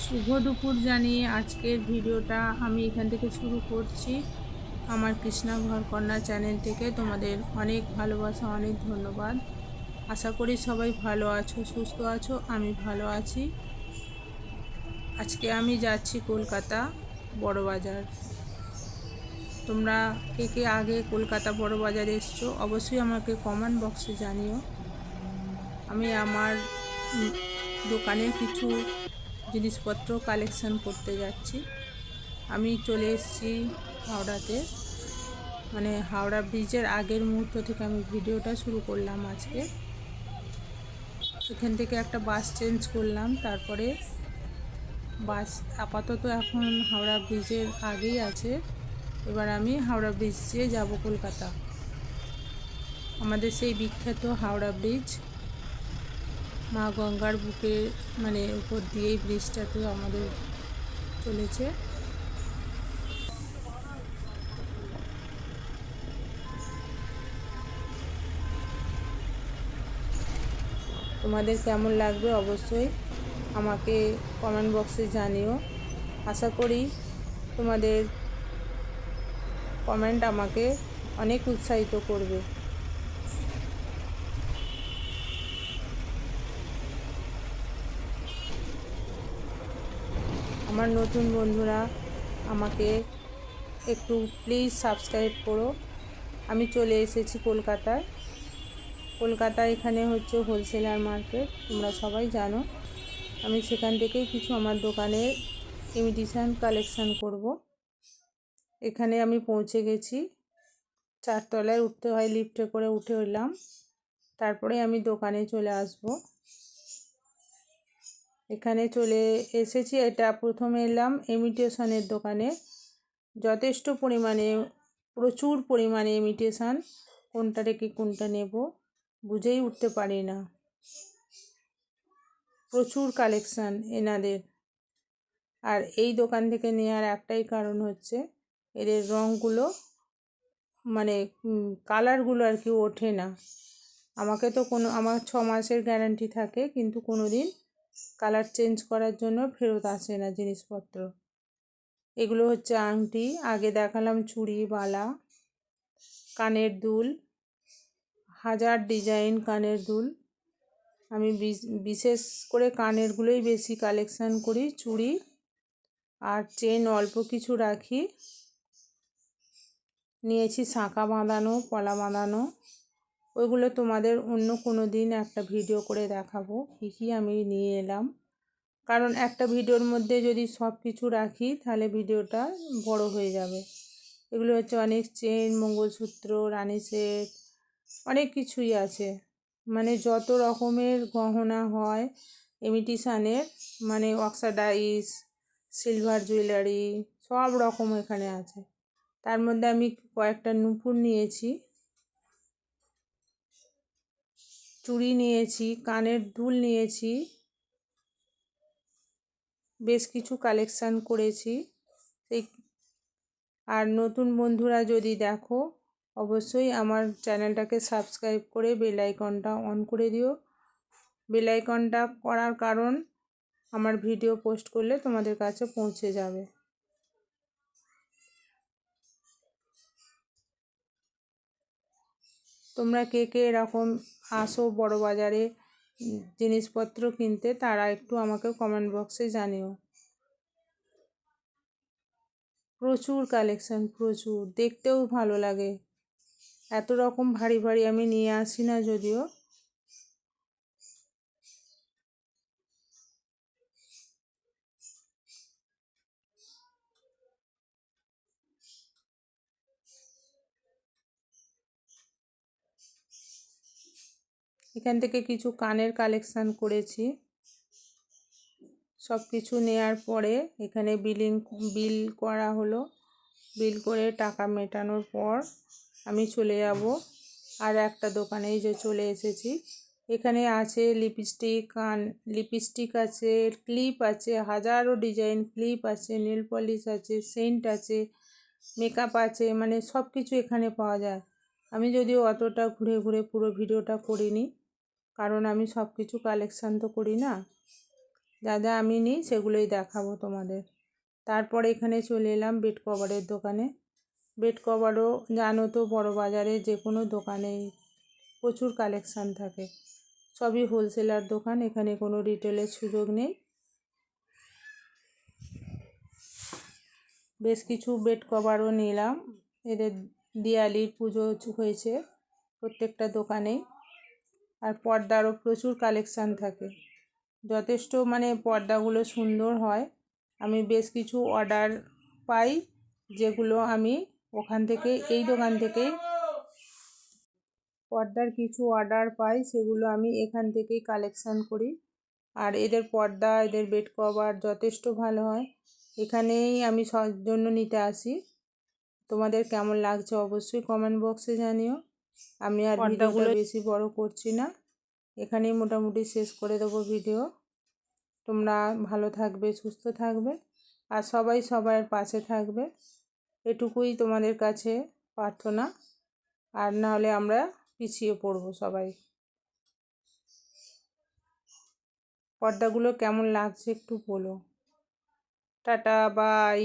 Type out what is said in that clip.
শুভ দুপুর জানিয়ে আজকের ভিডিওটা আমি এখান থেকে শুরু করছি। আমার কৃষ্ণা ঘর কন্যা চ্যানেল থেকে তোমাদের অনেক ভালোবাসা, অনেক ধন্যবাদ। আশা করি সবাই ভালো আছো, সুস্থ আছো। আমি ভালো আছি। আজকে আমি যাচ্ছি কলকাতা বড়বাজার। তোমরা কে কে আগে কলকাতা বড়বাজার এসছো অবশ্যই আমাকে কমেন্ট বক্সে জানিও। আমি আমার দোকানের কিছু জিনিসপত্র কালেকশন করতে যাচ্ছি। আমি চলে এসেছি হাওড়াতে, মানে হাওড়া ব্রিজের আগের মুহূর্ত থেকে আমি ভিডিওটা শুরু করলাম আজকে। এখান থেকে একটা বাস চেঞ্জ করলাম, তারপরে বাস আপাতত এখন হাওড়া ব্রিজের আগেই আছে। এবার আমি হাওড়া ব্রিজ দিয়ে যাব কলকাতা। আমাদের সেই বিখ্যাত হাওড়া ব্রিজ, মা গঙ্গার বুকে মানে উপর দিয়েই ব্রিজটাতে আমাদের চলেছে। তোমাদের কেমন লাগবে অবশ্যই আমাকে কমেন্ট বক্সে জানিও। আশা করি তোমাদের কমেন্ট আমাকে অনেক উৎসাহিত করবে। আমার নতুন বন্ধুরা আমাকে একটু প্লিজ সাবস্ক্রাইব করো। আমি চলে এসেছি কলকাতায়। কলকাতায় এখানে হচ্ছে হোলসেলার মার্কেট, তোমরা সবাই জানো। আমি সেখান থেকেই কিছু আমার দোকানের ইমিটেশন কালেকশান করব। এখানে আমি পৌঁছে গেছি। 4 তলায় উঠতে হয়, লিফটে করে উঠে এলাম, তারপরে আমি দোকানে চলে আসব। এখানে চলে এসেছি। এটা প্রথমে এলাম ইমিটেশনের দোকানে। যথেষ্ট পরিমাণে, প্রচুর পরিমাণে ইমিটেশন, কোনটা রেখে কোনটা নেব বুঝেই উঠতে পারি না। প্রচুর কালেকশান এনাদের। আর এই দোকান থেকে নেওয়ার একটাই কারণ হচ্ছে এদের রঙগুলো, মানে কালারগুলো আর কি ওঠে না। আমাকে তো আমার 6 মাসের গ্যারান্টি থাকে, কিন্তু কোনো দিন কালার চেঞ্জ করার জন্য ফেরত আসে না জিনিসপত্র। এগুলো হচ্ছে আংটি, আগে দেখালাম চুড়ি, বালা, কানের দুল, হাজার ডিজাইন কানের দুল। আমি বিশেষ করে কানেরগুলোই বেশি কালেকশান করি। চুড়ি আর চেন অল্প কিছু রাখি। নিয়েছি শাঁখা বাঁধানো, পলা বাঁধানো। ওইগুলো তোমাদের অন্য কোনো দিন একটা ভিডিও করে দেখাবো কী কী আমি নিয়ে এলাম। কারণ একটা ভিডিওর মধ্যে যদি সব কিছু রাখি তাহলে ভিডিওটা বড় হয়ে যাবে। এগুলো হচ্ছে অনেক চেন, মঙ্গলসূত্র, রানী সেট, অনেক কিছুই আছে। মানে যত রকমের গহনা হয় ইমিটেশনের, মানে অক্সাডাইজ, সিলভার জুয়েলারি, সব রকম এখানে আছে। তার মধ্যে আমি কয়েকটা নূপুর নিয়েছি, চুড়ি নিয়েছি, কানের দুল নিয়েছি, বেশ কিছু কালেকশান করেছি। সেই আর নতুন বন্ধুরা যদি দেখো অবশ্যই আমার চ্যানেলটাকে সাবস্ক্রাইব করে বেল আইকনটা অন করে দিও। বেল আইকনটা করার কারণ আমার ভিডিও পোস্ট করলে তোমাদের কাছে পৌঁছে যাবে। তোমরা কে কে এরকম আসো বড় বাজারে জিনিসপত্র কিনতে, তারা একটু আমাকে কমেন্ট বক্সে জানিও। প্রচুর কালেকশান, প্রচুর, দেখতেও ভালো লাগে। এত রকম ভারী ভারী আমি নিয়ে আসি না যদিও। এখান থেকে কিছু কানের কালেকশান করেছি। সব কিছু নেয়ার পরে এখানে বিল করা হলো। বিল করে টাকা মেটানোর পর আমি চলে যাব আর একটা দোকানে। যে চলে এসেছি, এখানে আছে লিপস্টিক আছে, ক্লিপ আছে, হাজারো ডিজাইন ক্লিপ আছে, নেল পলিশ আছে, সেন্ট আছে, মেকআপ আছে, মানে সব কিছু এখানে পাওয়া যায়। আমি যদিও অতটা ঘুরে ঘুরে পুরো ভিডিওটা করিনি, কারণ আমি সব কিছু কালেকশান তো করি না। যা যা আমি নিই সেগুলোই দেখাবো তোমাদের। তারপরে এখানে চলে এলাম বেড কভারের দোকানে। বেড কভারও জানো তো বড় বাজারে যে কোনো দোকানেই প্রচুর কালেকশান থাকে, সবই হোলসেলার দোকান, এখানে কোনো রিটেলের সুযোগ নেই। বেশ কিছু বেড কভারও নিলাম, এদের দিওয়ালির পুজো হয়েছে প্রত্যেকটা দোকানেই। আর পর্দারও প্রচুর কালেকশান থাকে, যথেষ্ট মানে পর্দাগুলো সুন্দর হয়। আমি বেশ কিছু অর্ডার পাই, যেগুলো আমি ওখান থেকে এই দোকান থেকেই পর্দার কিছু অর্ডার পাই, সেগুলো আমি এখান থেকেই কালেকশান করি। আর এদের পর্দা, এদের বেড কভার যথেষ্ট ভালো হয়, এখানেই আমি সব জন্য নিতে আসি। তোমাদের কেমন লাগছে অবশ্যই কমেন্ট বক্সে জানিও। আমি আর ভিডিওটা বেশি বড় করছি না, এখানেই মোটামুটি শেষ করে দেবো ভিডিও। তোমরা ভালো থাকবে, সুস্থ থাকবে, আর সবাই সবার পাশে থাকবে, এটুকুই তোমাদের কাছে প্রার্থনা। আর নাহলে আমরা পিছিয়ে পড়বো সবাই। পর্দাগুলো কেমন লাগছে একটু বলো। Tata, by.